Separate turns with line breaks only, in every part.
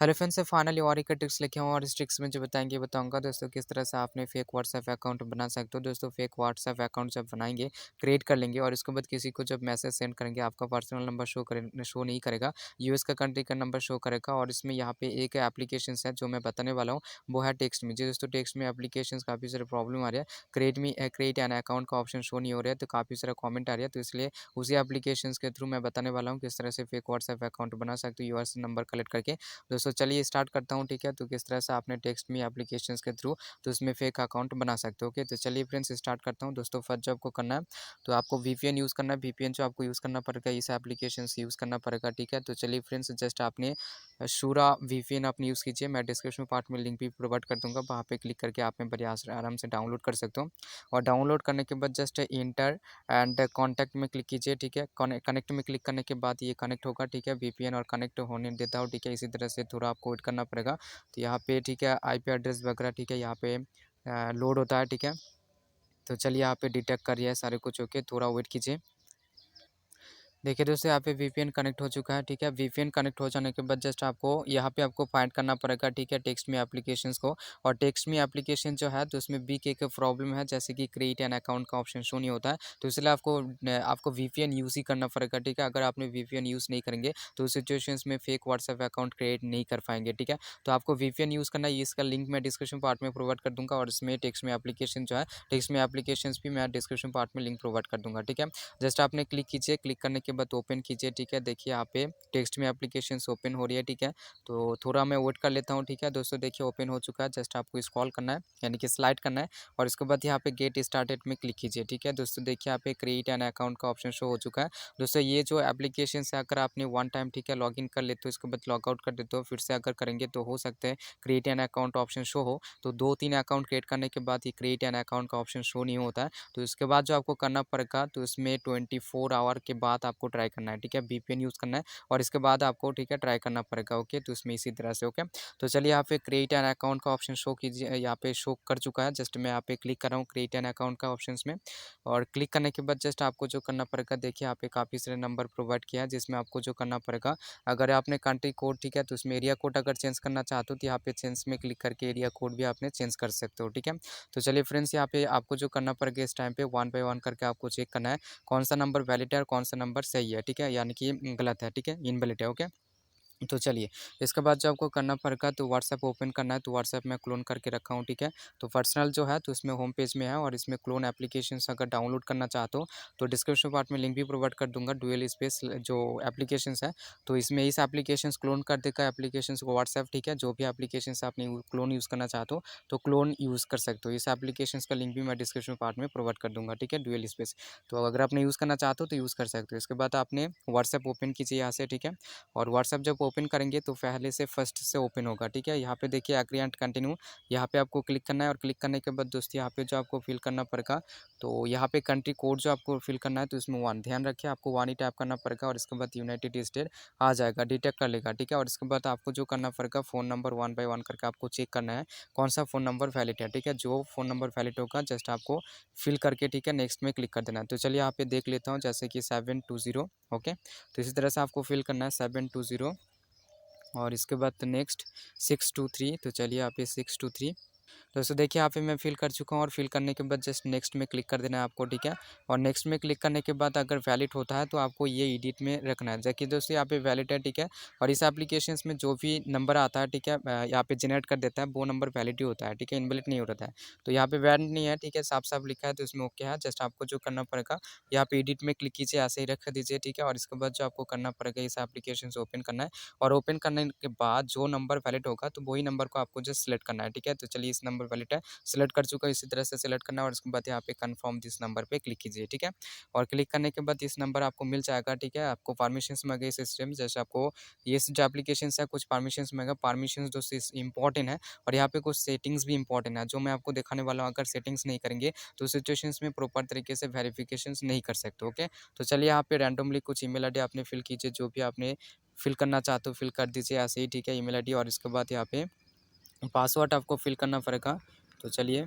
Hello friends, से finally और एक ट्रिक्स लेके आऊँ और इस ट्रिक्स में जो बताऊँगा दोस्तों किस तरह से आपने फेक व्हाट्सएप अकाउंट बना सकते हो। दोस्तों फेक व्हाट्सएप अकाउंट जब बनाएँगे, क्रिएट कर लेंगे और उसके बाद किसी को जब मैसेज सेंड करेंगे, आपका पर्सनल नंबर शो नहीं करेगा, यूएस का कंट्री का नंबर शो करेगा और इसमें यहाँ पे एक एप्लीकेशंस है जो मैं बताने वाला हूँ, वो है टेक्स्ट मी। जी दोस्तों, टेक्स्ट मी एप्लीकेशंस काफ़ी सारे प्रॉब्लम आ रहा है, क्रिएट एन अकाउंट का ऑप्शन शो नहीं हो रहा है, तो काफ़ी सारा कमेंट आ रहा है, तो इसलिए उसी एप्लीकेशंस के थ्रू मैं बताने वाला हूँ किस तरह से फेक व्हाट्सएप अकाउंट बना सकते हो यूएस नंबर कलेक्ट करके। दोस्तों चलिए स्टार्ट करता हूँ, ठीक है। तो किस तरह से आपने टेक्स्ट मी एप्लीकेशंस के थ्रू तो उसमें फेक अकाउंट बना सकते हो। ओके, तो चलिए फ्रेंड्स स्टार्ट करता हूँ। दोस्तों फर्स्ट जो आपको करना है, तो आपको वीपीएन यूज़ करना है। वीपीएन जो आपको यूज़ करना पड़ेगा, इस एप्लीकेशन से यूज़ करना पड़ेगा, ठीक है। तो चलिए फ्रेंड्स, जस्ट आपने शूरा वीपीएन आपने यूज़ कीजिए। मैं डिस्क्रिप्शन पार्ट में लिंक भी प्रोवाइड कर दूँगा, वहाँ पे क्लिक करके आप में बड़े आराम से डाउनलोड कर सकते हो। और डाउनलोड करने के बाद जस्ट इंटर एंड कॉन्टैक्ट में क्लिक कीजिए, ठीक है। कनेक्ट में क्लिक करने के बाद ये कनेक्ट होगा, ठीक है। वीपीएन और कनेक्ट होने देता हूँ, ठीक है। इसी तरह से थोड़ा आपको वेट करना पड़ेगा। तो यहाँ पे ठीक है, आईपी एड्रेस वगैरह, ठीक है, यहाँ पे लोड होता है, ठीक है। तो चलिए यहाँ पे डिटेक्ट कर रही है सारे कुछ, ओके, थोड़ा वेट कीजिए। देखिए दोस्तों, यहाँ पे वीपीएन कनेक्ट हो चुका है, ठीक है। वीपीएन कनेक्ट हो जाने के बाद जस्ट आपको यहाँ पे आपको फाइंड करना पड़ेगा, ठीक है, टेक्स्ट मी एप्लीकेशंस को। और टेक्स्ट मी एप्लीकेशन जो है तो उसमें भी एक प्रॉब्लम है, जैसे कि क्रिएट एन अकाउंट का ऑप्शन शो नहीं होता है, तो इसलिए आपको वीपीएन यूज़ ही करना पड़ेगा, ठीक है। अगर आपने वीपीएन यूज़ नहीं करेंगे तो उस सिचुएशंस में फेक व्हाट्सएप अकाउंट क्रिएट नहीं कर पाएंगे, ठीक है। तो आपको वीपीएन यूज़ करना है, इसका लिंक मैं डिस्क्रिप्शन पार्ट में प्रोवाइड कर दूँगा और इसमें टेक्स्ट मी एप्लीकेशन जो है, टेक्स्ट मी एप्लीकेशंस भी मैं डिस्क्रिप्शन पार्ट में लिंक प्रोवाइड कर दूँगा, ठीक है। जस्ट आपने क्लिक कीजिए, क्लिक करने के बाद ओपन कीजिए, ठीक है। देखिए यहाँ पे टेक्स्ट में एप्लीकेशंस ओपन हो रही है, ठीक है। तो थोड़ा मैं वेट कर लेता हूँ, ठीक है। दोस्तों देखिए ओपन हो चुका है, जस्ट आपको स्क्रॉल करना है, यानी कि स्लाइड करना है और इसके बाद यहाँ पे गेट स्टार्टेड में क्लिक कीजिए, ठीक है। दोस्तों देखिए यहाँ पे क्रिएट एन अकाउंट का ऑप्शन शो हो चुका है। दोस्तों ये जो एप्लीकेशन है, अगर आपने वन टाइम, ठीक है, लॉग इन कर लेते हो, इसके बाद लॉग आउट कर देते हो, फिर से अगर करेंगे तो हो सकता है create an account option show हो। तो 2-3 अकाउंट क्रिएट करने के बाद ये क्रिएट एन अकाउंट का ऑप्शन शो नहीं होता है। तो इसके बाद जो आपको करना पड़ेगा, तो इसमें 24 आवर के बाद आपको ट्राई करना है, ठीक है। वीपीएन यूज़ करना है और इसके बाद आपको, ठीक है, ट्राई करना पड़ेगा, ओके। तो इसमें इसी तरह से, ओके। तो चलिए यहाँ पे क्रिएट एन अकाउंट का ऑप्शन शो कीजिए, यहाँ पे शो कर चुका है। जस्ट मैं यहाँ पे क्लिक कर रहा हूँ क्रिएट एन अकाउंट का ऑप्शन में और क्लिक करने के बाद जस्ट आपको जो करना पड़ेगा, देखिए यहाँ पे काफ़ी सारे नंबर प्रोवाइड किया है, जिसमें आपको जो करना पड़ेगा, अगर आपने कंट्री कोड, ठीक है, तो उसमें एरिया कोड अगर चेंज करना चाहते हो तो यहाँ पे चेंज में क्लिक करके एरिया कोड भी आपने चेंज कर सकते हो, ठीक है। तो चलिए फ्रेंड्स, यहाँ पे आपको जो करना पड़ेगा इस टाइम पे वन बाय वन करके आपको चेक करना है कौन सा नंबर वैलिड है और कौन सा नंबर सही है, ठीक है, यानी कि गलत है, ठीक है, इनवैलिड है, ओके। तो चलिए, इसके बाद जो आपको करना पड़ेगा, तो व्हाट्सएप ओपन करना है। तो व्हाट्सएप मैं क्लोन करके रखा हूँ, ठीक है। तो पर्सनल जो है तो इसमें होम पेज में है और इसमें क्लोन एप्लीकेशंस अगर डाउनलोड करना चाहते हो तो डिस्क्रिप्शन पार्ट में लिंक भी प्रोवाइड कर दूंगा, डुअल स्पेस जो एप्लीकेशंस है। तो इसमें इस एप्लीकेशंस क्लोन कर देगा एप्लीकेशंस को व्हाट्सएप, ठीक है। जो भी एप्लीकेशंस आपने क्लोन यूज़ करना चाहते हो तो क्लोन यूज़ कर सकते हो। इस एप्लीकेशंस का लिंक भी मैं डिस्क्रिप्शन पार्ट में प्रोवाइड कर दूंगा, ठीक है, डुअल स्पेस। तो अगर आपने यूज़ करना चाहते हो तो यूज़ कर सकते हो। इसके बाद आपने व्हाट्सएप ओपन कीजिए यहाँ से, ठीक है। और व्हाट्सएप जब ओपन करेंगे तो पहले से फर्स्ट से ओपन होगा, ठीक है। यहाँ पे देखिए एग्री एंड कंटिन्यू, यहाँ पे आपको क्लिक करना है और क्लिक करने के बाद दोस्तों यहाँ पे जो आपको फिल करना पड़ेगा, तो यहाँ पे कंट्री कोड जो आपको फिल करना है तो इसमें वन, ध्यान रखिए आपको वन ही टाइप करना पड़ेगा और इसके बाद यूनाइटेड स्टेट आ जाएगा, डिटेक्ट कर लेगा, ठीक है। और इसके बाद आपको जो करना पड़ेगा, phone number one by one करके आपको चेक करना है कौन सा फ़ोन नंबर वैलिड है, ठीक है। जो फ़ोन नंबर वैलिड होगा जस्ट आपको फिल करके, ठीक है, नेक्स्ट में क्लिक कर देना है। तो चलिए यहाँ पे देख लेता हूँ, जैसे कि 720, ओके। तो इसी तरह से आपको फिल करना है 720 और इसके बाद नेक्स्ट 623। तो चलिए यहाँ पे 623, दोस्तों देखिए यहाँ पे मैं फिल कर चुका हूँ और फिल करने के बाद जस्ट नेक्स्ट में क्लिक कर देना है आपको, ठीक है। और नेक्स्ट में क्लिक करने के बाद अगर वैलिड होता है तो आपको ये एडिट में रखना है। देखिए दोस्तों यहाँ पे वैलिड है, ठीक है। और इस एप्लीकेशंस में जो भी नंबर आता है, ठीक है, यहाँ पे जनरेट कर देता है, वो नंबर वैलिड ही होता है, ठीक है, इनवैलिड नहीं होता है। तो यहाँ पे वैलिड नहीं है, ठीक है, साफ साफ लिखा है तो इसमें ओके है। जस्ट आपको जो करना पड़ेगा, यहाँ पे एडिट में क्लिक कीजिए, ऐसे ही रख दीजिए, ठीक है। और इसके बाद जो आपको करना पड़ेगा, इस एप्लीकेशन से ओपन करना है और ओपन करने के बाद जो नंबर वैलिड होगा तो वही नंबर को आपको जस्ट सेलेक्ट करना है, ठीक है। तो चलिए इस नंबर वैलिड है, सेलेक्ट कर चुका है, इसी तरह से सेलेक्ट करना है और उसके बाद यहाँ पे कन्फर्म दिस नंबर पे क्लिक कीजिए, ठीक है। और क्लिक करने के बाद इस नंबर आपको मिल जाएगा, ठीक है। आपको परमिशंस मांगे इस सिस्टम, जैसे आपको ये जो एप्लीकेशन है कुछ परमिशंस मांगा, परमिशंस दोस्तों इंपॉर्टेंट है और यहाँ पे कुछ सेटिंग्स भी इंपॉर्टेंट है जो मैं आपको दिखाने वाला हूँ। अगर सेटिंग्स नहीं करेंगे तो सिचुएशंस में प्रॉपर तरीके से वेरिफिकेशन नहीं कर सकते, ओके। तो चलिए यहाँ पे रैंडमली कुछ ईमेल आईडी आपने फिल कीजिए, जो भी आपने फिल करना चाहते हो फिल कर दीजिए ऐसे ही, ठीक है, ईमेल आईडी। और इसके बाद यहाँ पे पासवर्ड आपको फिल करना पड़ेगा। तो चलिए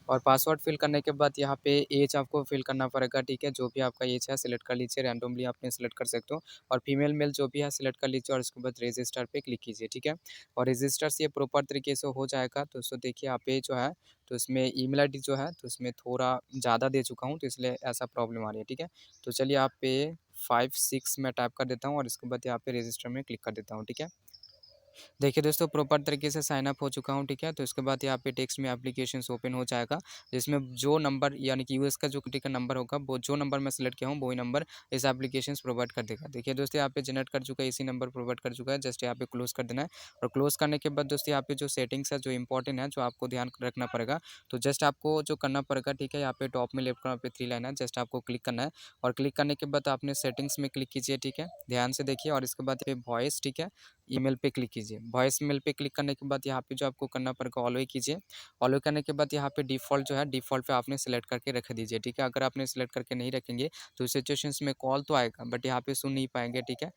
और पासवर्ड फिल करने के बाद यहाँ पे एज आपको फिल करना पड़ेगा, ठीक है। जो भी आपका एज है सिलेक्ट कर लीजिए, रैंडमली आपने सेलेक्ट कर सकते हो। और फीमेल मेल जो भी है सिलेक्ट कर लीजिए और उसके बाद रजिस्टर पे क्लिक कीजिए, ठीक है। और रजिस्टर से ये प्रॉपर तरीके से हो जाएगा। तो दोस्तों देखिए यहाँ पे जो है, तो इसमें ईमेल आईडी जो है तो इसमें थोड़ा ज़्यादा दे चुका हूँ, तो इसलिए ऐसा प्रॉब्लम आ रही है, ठीक है। तो चलिए यहाँ पे 56 मैं टाइप कर देता हूँ और इसके बाद यहाँ पे रजिस्टर में क्लिक कर देता हूँ, ठीक है। देखिए दोस्तों प्रॉपर तरीके से साइन अप हो चुका हूँ, ठीक है। तो इसके बाद यहाँ पे टेक्स्ट में एप्लीकेशंस ओपन हो जाएगा, जिसमें जो नंबर यानी कि यूएस का जो क्रिटिकल नंबर होगा, वो जो नंबर मैं सेलेक्ट किया हूँ वही नंबर इस एप्लीकेशंस प्रोवाइड कर देगा। देखिए दोस्तों यहाँ पे जनरेट कर चुका है, इसी नंबर प्रोवाइड कर चुका है। जस्ट यहाँ पे क्लोज कर देना है। और क्लोज करने के बाद दोस्तों यहाँ पे जो सेटिंग्स है, जो इंपॉर्टेंट है, जो आपको ध्यान रखना पड़ेगा, तो जस्ट आपको जो करना पड़ेगा, ठीक है। यहाँ पे टॉप में लेफ्ट कॉर्नर पे 3 लाइन है, जस्ट आपको क्लिक करना है। और क्लिक करने के बाद आपने सेटिंग्स में क्लिक कीजिए, ठीक है। ध्यान से देखिए और इसके बाद ये वॉइस, ठीक है, ईमेल पे क्लिक कीजिए। वॉइस मेल पे क्लिक करने के बाद यहाँ पे जो आपको करना पड़ेगा ऑलवे कीजिए। ऑलवे करने के बाद यहाँ पे डिफ़ॉल्ट जो है, डिफ़ॉल्ट पे आपने सेलेक्ट करके रख दीजिए, ठीक है। अगर आपने सेलेक्ट करके नहीं रखेंगे तो सिचुएशंस में कॉल तो आएगा बट यहाँ पे सुन नहीं पाएंगे, ठीक है।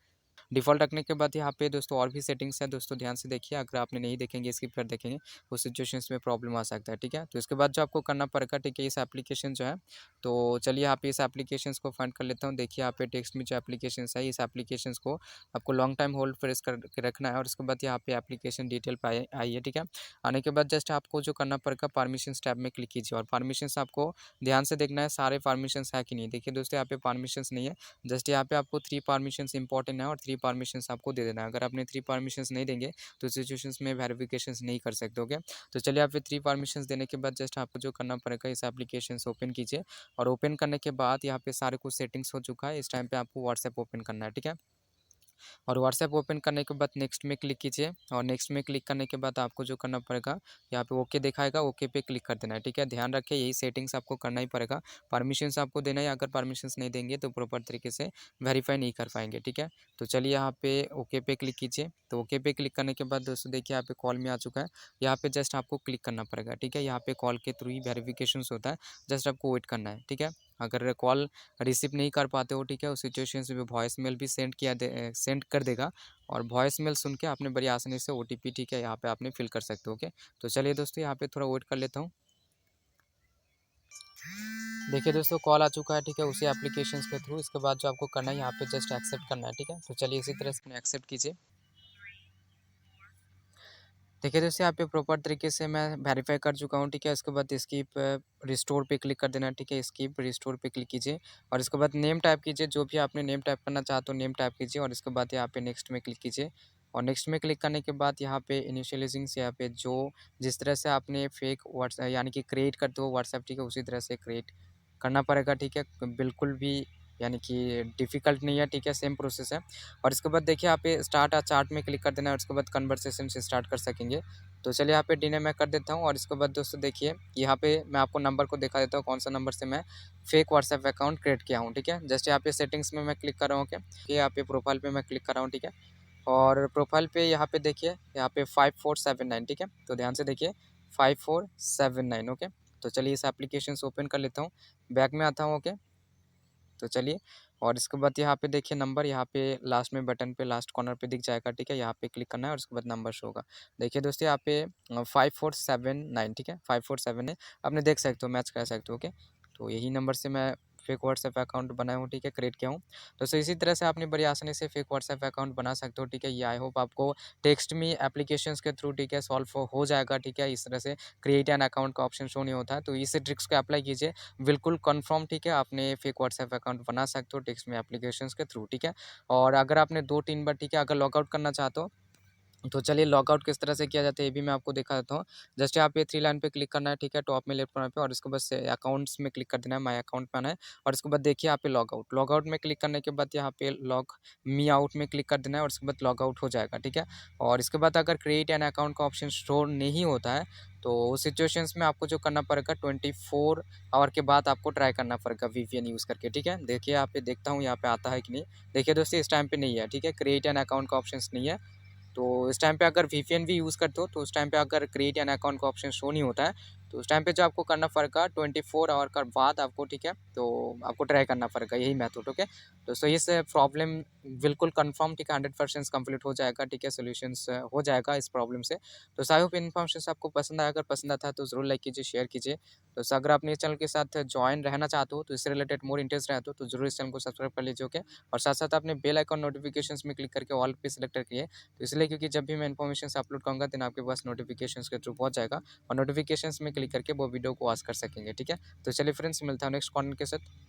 डिफ़ॉल्ट रखने के बाद यहाँ पे दोस्तों और भी सेटिंग्स है, दोस्तों ध्यान से देखिए। अगर आपने नहीं देखेंगे, स्किप कर देखेंगे, उस सिचुएशंस में प्रॉब्लम आ सकता है, ठीक है। तो इसके बाद जो आपको करना पड़ेगा, ठीक है, इस एप्लीकेशन जो है, तो चलिए यहाँ पे इस एप्लीकेशंस को फाइंड कर लेता हूँ। देखिए यहाँ पे टेक्स्ट में जो एप्लीकेशंस है, इस एप्लीकेशंस को आपको लॉन्ग टाइम होल्ड प्रेस करके रखना है और उसके बाद यहाँ पे एप्लीकेशन डिटेल पे आई है, ठीक है। आने के बाद जस्ट आपको जो करना पड़ेगा, परमिशंस टैब में क्लिक कीजिए। और परमिशंस आपको ध्यान से देखना है सारे परमिशंस है कि नहीं। देखिए दोस्तों यहाँ पे परमिशंस नहीं है, जस्ट यहाँ पे आपको 3 परमिशंस इंपॉर्टेंट है और 3 परमिशंस आपको दे देना है। अगर आपने 3 परमिशंस नहीं देंगे तो सिचुएशंस में वेरिफिकेशंस नहीं कर सकते, ओके। तो चलिए यहाँ पे 3 परमिशंस देने के बाद जस्ट आपको जो करना पड़ेगा, इस एप्लीकेशन से ओपन कीजिए। और ओपन करने के बाद यहाँ पे सारे कुछ सेटिंग्स हो चुका है। इस टाइम पे आपको व्हाट्सएप ओपन करना है, ठीक है। और व्हाट्सएप ओपन करने के बाद नेक्स्ट में क्लिक कीजिए। और नेक्स्ट में क्लिक करने के बाद आपको जो करना पड़ेगा, यहाँ पे ओके दिखाएगा, ओके पे क्लिक कर देना है, ठीक है। ध्यान रखिए यही सेटिंग्स आपको करना ही पड़ेगा, परमिशंस आपको देना है। अगर परमिशंस नहीं देंगे तो प्रॉपर तरीके से वेरीफाई नहीं कर पाएंगे, ठीक है। तो चलिए यहाँ पे ओके पे क्लिक कीजिए। तो ओके पे क्लिक करने के बाद दोस्तों देखिए यहाँ पे कॉल में आ चुका है। यहाँ पे जस्ट आपको क्लिक करना पड़ेगा, ठीक है। यहाँ पे कॉल के थ्रू ही वेरिफिकेशन होता है, जस्ट आपको वेट करना है, ठीक है। अगर कॉल रिसीव नहीं कर पाते हो, ठीक है, उस सिचुएशन में वॉइस मेल भी सेंड कर देगा। और वॉइस मेल सुन के आपने बड़ी आसानी से ओटीपी, ठीक है, यहाँ पे आपने फिल कर सकते हो, ओके। तो चलिए दोस्तों यहाँ पे थोड़ा वेट कर लेता हूँ। देखिए दोस्तों कॉल आ चुका है, ठीक है, उसी एप्लीकेशंस के थ्रू। इसके बाद जो आपको करना है यहाँ पे जस्ट एक्सेप्ट करना है, ठीक है। तो चलिए इसी तरह से एक्सेप्ट कीजिए। देखिए दोस्तों यहाँ पे प्रॉपर तरीके से मैं वेरीफाई कर चुका हूँ, ठीक है। इसके बाद स्किप रिस्टोर पे क्लिक कर देना है, ठीक है। स्किप रिस्टोर पे क्लिक कीजिए और इसके बाद नेम टाइप कीजिए, जो भी आपने नेम टाइप करना चाहते हो नेम टाइप कीजिए। और इसके बाद यहाँ पे नेक्स्ट में क्लिक कीजिए। और नेक्स्ट में क्लिक करने के बाद यहाँ पे इनिशियलाइजिंग से यहाँ पे जो जिस तरह से आपने फेक व्हाट्सएप यानी कि क्रिएट करते हो व्हाट्सएप, ठीक है, उसी तरह से क्रिएट करना पड़ेगा, ठीक है। बिल्कुल भी यानी कि डिफ़िकल्ट नहीं है, ठीक है, सेम प्रोसेस है। और इसके बाद देखिए यहाँ पे स्टार्ट अ चैट में क्लिक कर देना है और उसके बाद कन्वर्सेशन से स्टार्ट कर सकेंगे। तो चलिए यहाँ पे डिने मैं कर देता हूँ। और इसके बाद दोस्तों देखिए यहाँ पे मैं आपको नंबर को दिखा देता हूँ, कौन सा नंबर से मैं फेक व्हाट्सएप अकाउंट क्रिएट किया हूँ, ठीक है। जस्ट यहाँ पे सेटिंग्स में मैं क्लिक कर रहा हूँ, ओके। यहाँ पे प्रोफाइल पे मैं क्लिक कर रहा हूँ, ठीक है। और प्रोफाइल पे यहाँ पे देखिए यहाँ पे 5479, ठीक है। तो ध्यान से देखिए 5479, ओके। तो चलिए इस एप्लीकेशन से ओपन कर लेता हूँ, बैक में आता हूँ, ओके। तो चलिए और इसके बाद यहाँ पे देखिए नंबर यहाँ पे लास्ट में बटन पे लास्ट कॉर्नर पे दिख जाएगा, ठीक है। यहाँ पे क्लिक करना है और उसके बाद नंबर शो होगा। देखिए दोस्तों यहाँ पे 5479, ठीक है, 547 है। आपने देख सकते हो, मैच कर सकते हो, ओके। तो यही नंबर से मैं फेक व्हाट्सएप अकाउंट बनाया हूँ, ठीक है, क्रिएट किया हूँ। तो इसी तरह से आपने बड़ी आसानी से फेक व्हाट्सएप अकाउंट बना सकते हो, ठीक है। ये आई होप आपको टेक्स्ट मी एप्लीकेशंस के थ्रू, ठीक है, सॉल्व हो जाएगा, ठीक है। इस तरह से क्रिएट एन अकाउंट का ऑप्शन शो नहीं होता है, तो इस ट्रिक्स को अप्लाई कीजिए, बिल्कुल कंफर्म, ठीक है, आपने फेक व्हाट्सएप अकाउंट बना सकते हो टेक्स्ट में एप्लीकेशंस के थ्रू, ठीक है। और अगर आपने 2-3 बार, ठीक है, अगर लॉगआउट करना चाहते हो तो चलिए लॉगआउट किस तरह से किया जाता है ये भी मैं आपको दिखा देता हूँ। जस्ट यहाँ पे 3 लाइन पे क्लिक करना है, ठीक है, टॉप में लेफ्ट कॉर्नर पे। और इसके बाद से अकाउंट्स में क्लिक कर देना है, माय अकाउंट पे आना है। और इसके बाद देखिए यहाँ पे लॉगआउट लॉगआउट में क्लिक करने के बाद यहाँ पे लॉग मी आउट में क्लिक कर देना है और उसके बाद लॉगआउट हो जाएगा, ठीक है। और इसके बाद अगर क्रिएट एन अकाउंट का ऑप्शन शो नहीं होता है तो उस सिचुएशंस में आपको जो करना पड़ेगा 24 आवर के बाद आपको ट्राई करना पड़ेगा वीपीएन यूज़ करके, ठीक है। देखिए यहाँ पे देखता हूँ यहाँ पे आता है कि नहीं। देखिए दोस्तों इस टाइम पे नहीं है, ठीक है, क्रिएट एन अकाउंट का ऑप्शन नहीं है। तो इस टाइम पे अगर वीपीएन भी यूज़ करते हो तो उस टाइम पे अगर क्रिएट एन अकाउंट का ऑप्शन शो नहीं होता है तो उस टाइम पे जो आपको करना पड़ेगा 24 आवर का बाद आपको, ठीक है, तो आपको ट्राई करना पड़ेगा यही मेथड, ओके। तो इस प्रॉब्लम बिल्कुल कंफर्म, ठीक है, 100% कंप्लीट हो जाएगा, ठीक है, सॉल्यूशंस हो जाएगा इस प्रॉब्लम से। तो आई होप इन्फॉर्मेशन आपको पसंद आया, अगर पसंद आता है तो ज़रूर लाइक कीजिए, शेयर कीजिए। तो अगर आप इस चैनल के साथ ज्वाइन रहना चाहते हो, तो इससे रिलेटेड मोर इंटरेस्ट रहते हो, तो जरूर इस चैनल को सब्सक्राइब कर लीजिए, ओके। और साथ साथ आपने बेल आइकन नोटिफिकेशंस में क्लिक करके ऑल पे सिलेक्ट करिए, तो इसलिए क्योंकि जब भी मैं इन्फॉर्मेशन अपलोड करूँगा देन आपके पास नोटिफिकेशंस के थ्रू पहुंच जाएगा, और नोटिफिकेशंस में क्लिक करके वो वीडियो को वॉच कर सकेंगे, ठीक है। तो चलिए फ्रेंड्स, मिलता है नेक्स्ट कॉन्टेंट के साथ।